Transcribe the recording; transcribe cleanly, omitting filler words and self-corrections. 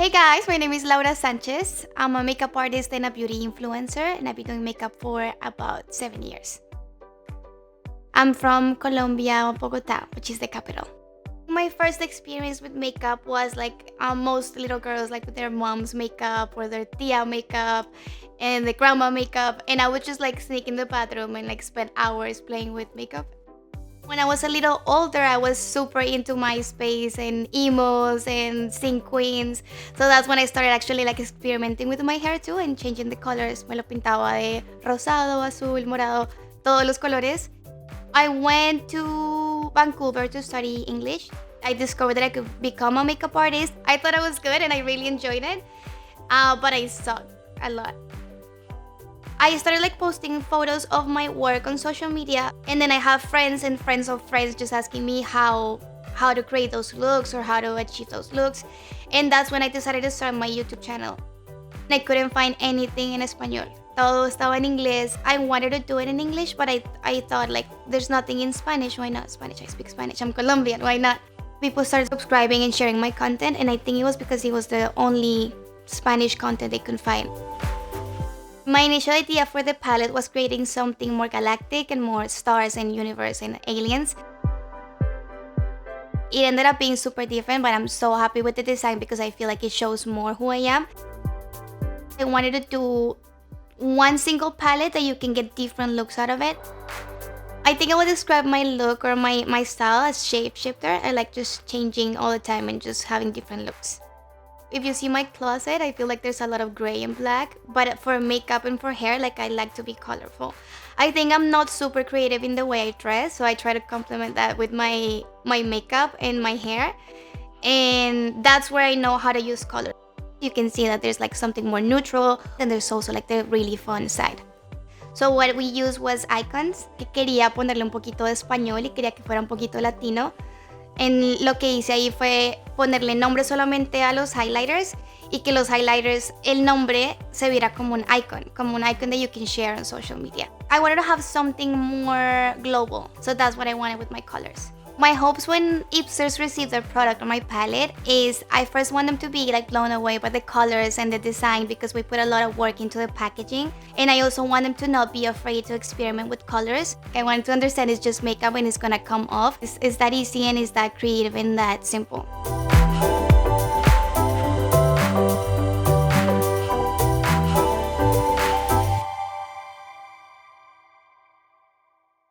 Hey guys, my name is Laura Sanchez. I'm a makeup artist and a beauty influencer, and I've been doing makeup for about 7 years. I'm from Colombia, Bogota, which is the capital. My first experience with makeup was like most little girls, like with their mom's makeup or their tia makeup and the grandma makeup, and I would just like sneak in the bathroom and like spend hours playing with makeup. When I was a little older, I was super into MySpace and emos and sing queens. So that's when I started actually like experimenting with my hair too and changing the colors. Me lo pintaba de rosado, azul, morado, todos los colores. I went to Vancouver to study English. I discovered that I could become a makeup artist. I thought I was good and I really enjoyed it, but I sucked a lot. I started like posting photos of my work on social media, and then I have friends and friends of friends just asking me how to create those looks or how to achieve those looks, and that's when I decided to start my YouTube channel. I couldn't find anything in español. Todo estaba en inglés. I wanted to do it in English, but I thought like there's nothing in Spanish. Why not Spanish? I speak Spanish. I'm Colombian. Why not? People started subscribing and sharing my content, and I think it was because it was the only Spanish content they could find. My initial idea for the palette was creating something more galactic and more stars and universe and aliens. It ended up being super different, but I'm so happy with the design because I feel like it shows more who I am. I wanted to do one single palette that you can get different looks out of it. I think I would describe my look or my style as shapeshifter. I like just changing all the time and just having different looks. If you see my closet, I feel like there's a lot of gray and black, but for makeup and for hair, like I like to be colorful. I think I'm not super creative in the way I dress, so I try to complement that with my makeup and my hair, and that's where I know how to use color. You can see that there's like something more neutral, and there's also like the really fun side. So what we used was icons, que quería ponerle un poquito de español y quería que fuera un poquito latino. En lo que hice ahí fue ponerle nombre solamente a los highlighters y que los highlighters, el nombre se viera como un icon that you can share on social media. I wanted to have something more global, so that's what I wanted with my colors. My hopes when IPSYers receive their product or my palette is I first want them to be like blown away by the colors and the design because we put a lot of work into the packaging, and I also want them to not be afraid to experiment with colors. I want them to understand it's just makeup and it's gonna come off. It's that easy and it's that creative and that simple.